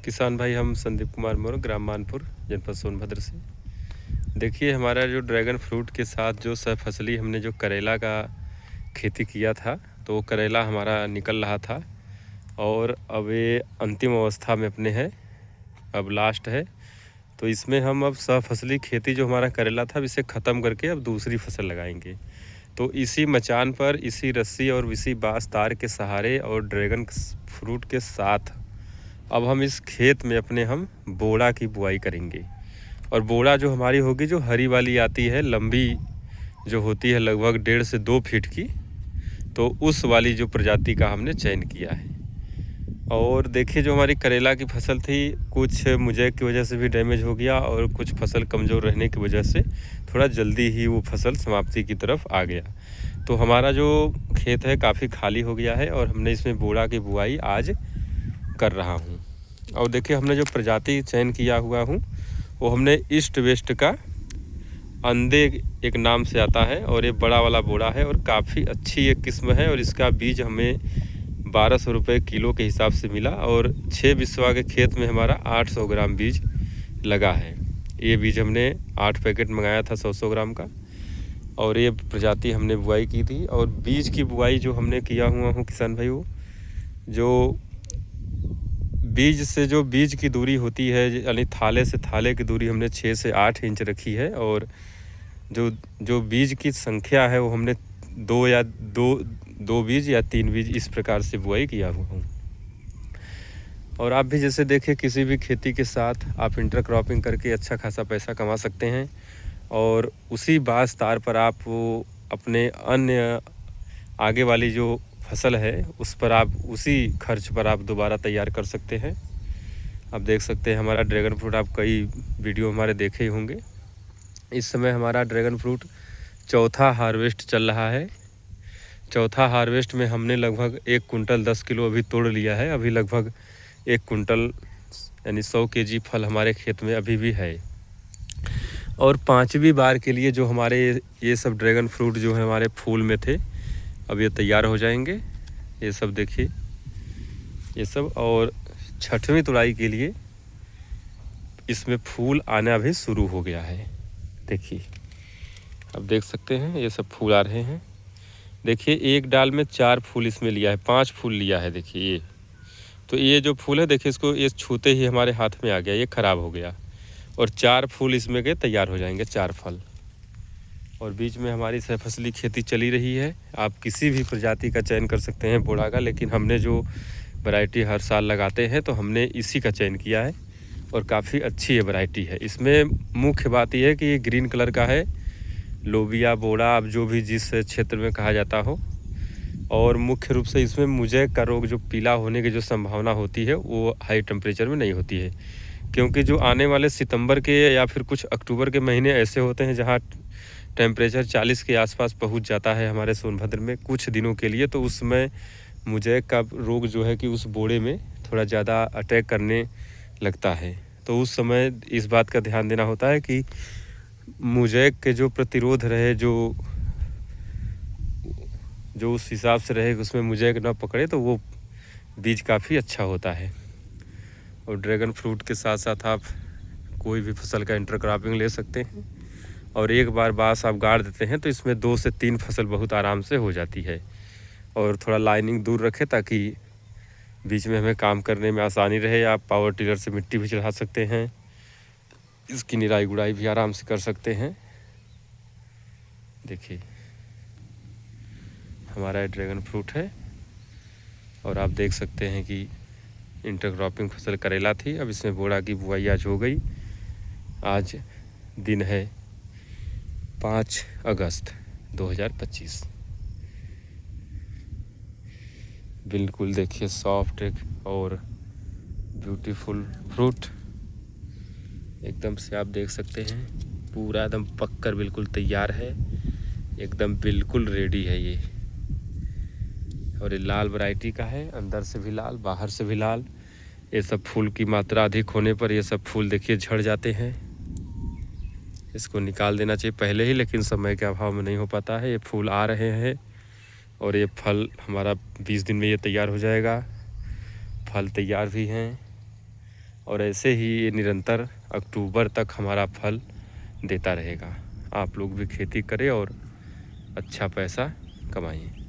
किसान भाई, हम संदीप कुमार मौर्य, ग्राम मानपुर, जनपद सोनभद्र से। देखिए, हमारा जो ड्रैगन फ्रूट के साथ जो सहफसली हमने जो करेला का खेती किया था, तो वो करेला हमारा निकल रहा था और अब ये अंतिम अवस्था में अपने है, अब लास्ट है। तो इसमें हम अब सहफसली खेती जो हमारा करेला था, अब इसे ख़त्म करके अब दूसरी फसल लगाएंगे। तो इसी मचान पर, इसी रस्सी और इसी बाँस तार के सहारे और ड्रैगन फ्रूट के साथ अब हम इस खेत में अपने हम बोड़ा की बुआई करेंगे। और बोड़ा जो हमारी होगी, जो हरी वाली आती है, लंबी जो होती है, लगभग 1.5 से 2 फीट की, तो उस वाली जो प्रजाति का हमने चयन किया है। और देखिए, जो हमारी करेला की फसल थी, कुछ मुझे की वजह से भी डैमेज हो गया और कुछ फसल कमज़ोर रहने की वजह से थोड़ा जल्दी ही वो फसल समाप्ति की तरफ आ गया। तो हमारा जो खेत है काफ़ी खाली हो गया है और हमने इसमें बोड़ा की बुआई आज कर रहा हूँ। और देखिए, हमने जो प्रजाति चयन किया हुआ हूँ, वो हमने ईस्ट वेस्ट का अंधे एक नाम से आता है और ये बड़ा वाला बोड़ा है और काफ़ी अच्छी एक किस्म है। और इसका बीज हमें 1200 रुपये किलो के हिसाब से मिला और 6 बिस्वा के खेत में हमारा 800 ग्राम बीज लगा है। ये बीज हमने 8 पैकेट मंगाया था 100-100 ग्राम का, और ये प्रजाति हमने बुआई की थी। और बीज की बुआई जो हमने किया हुआ हूँ किसान भाई, वो जो बीज से जो बीज की दूरी होती है, यानी थाले से थाले की दूरी हमने 6 से 8 इंच रखी है। और जो बीज की संख्या है, वो हमने 2 बीज या 3 बीज इस प्रकार से बुआई किया हुआ हूँ। और आप भी जैसे देखिए, किसी भी खेती के साथ आप इंटरक्रॉपिंग करके अच्छा खासा पैसा कमा सकते हैं और उसी बाँस तार पर आप वो अपने अन्य आगे वाली जो फसल है, उस पर आप उसी खर्च पर आप दोबारा तैयार कर सकते हैं। आप देख सकते हैं हमारा ड्रैगन फ्रूट, आप कई वीडियो हमारे देखे ही होंगे। इस समय हमारा ड्रैगन फ्रूट चौथा हार्वेस्ट चल रहा है। चौथा हार्वेस्ट में हमने लगभग 1 कुंटल 10 किलो अभी तोड़ लिया है। अभी लगभग 1 कुंटल यानी 100 केजी फल हमारे खेत में अभी भी है। और 5वीं बार के लिए जो हमारे ये सब ड्रैगन फ्रूट जो है हमारे फूल में थे, अब ये तैयार हो जाएंगे। ये सब देखिए, ये सब। और 6वीं तुड़ाई के लिए इसमें फूल आना भी शुरू हो गया है। देखिए, अब देख सकते हैं ये सब फूल आ रहे हैं। देखिए, एक डाल में 4 फूल इसमें लिया है, 5 फूल लिया है। देखिए ये, तो ये जो फूल है, देखिए इसको ये छूते ही हमारे हाथ में आ गया, ये ख़राब हो गया। और 4 फूल इसमें के तैयार हो जाएंगे, 4 फल। और बीच में हमारी सहफसली खेती चली रही है। आप किसी भी प्रजाति का चयन कर सकते हैं बोड़ा का, लेकिन हमने जो वैरायटी हर साल लगाते हैं, तो हमने इसी का चयन किया है और काफ़ी अच्छी ये वैरायटी है। इसमें मुख्य बात यह है कि ये ग्रीन कलर का है, लोबिया बोड़ा, अब जो भी जिस क्षेत्र में कहा जाता हो। और मुख्य रूप से इसमें मुझे का रोग जो पीला होने की जो संभावना होती है, वो हाई टेम्परेचर में नहीं होती है। क्योंकि जो आने वाले सितंबर के या फिर कुछ अक्टूबर के महीने ऐसे होते हैं जहाँ टेम्परेचर 40 के आसपास पहुंच जाता है हमारे सोनभद्र में कुछ दिनों के लिए, तो उसमें मुझे का रोग जो है कि उस बोड़े में थोड़ा ज़्यादा अटैक करने लगता है। तो उस समय इस बात का ध्यान देना होता है कि मुझे के जो प्रतिरोध रहे, जो उस हिसाब से रहे, उसमें मुझे ना पकड़े, तो वो बीज काफ़ी अच्छा होता है। और ड्रैगन फ्रूट के साथ साथ आप कोई भी फसल का इंटरक्रॉपिंग ले सकते हैं। और एक बार बाँस आप गाड़ देते हैं तो इसमें 2 से 3 फसल बहुत आराम से हो जाती है। और थोड़ा लाइनिंग दूर रखें ताकि बीच में हमें काम करने में आसानी रहे। आप पावर टिलर से मिट्टी भी चढ़ा सकते हैं, इसकी निराई गुड़ाई भी आराम से कर सकते हैं। देखिए, हमारा ड्रैगन फ्रूट है और आप देख सकते हैं कि इंटरक्रॉपिंग फसल करेला थी, अब इसमें बोड़ा की बुआई आज हो गई। आज दिन है 5 अगस्त 2025। बिल्कुल देखिए, सॉफ्ट और ब्यूटीफुल फ्रूट एकदम से आप देख सकते हैं, पूरा एकदम पककर बिल्कुल तैयार है, एकदम बिल्कुल रेडी है ये। और ये लाल वैरायटी का है, अंदर से भी लाल, बाहर से भी लाल। ये सब फूल की मात्रा अधिक होने पर ये सब फूल देखिए झड़ जाते हैं। इसको निकाल देना चाहिए पहले ही, लेकिन समय के अभाव में नहीं हो पाता है। ये फूल आ रहे हैं और ये फल हमारा 20 दिन में ये तैयार हो जाएगा। फल तैयार भी हैं और ऐसे ही ये निरंतर अक्टूबर तक हमारा फल देता रहेगा। आप लोग भी खेती करें और अच्छा पैसा कमाइए।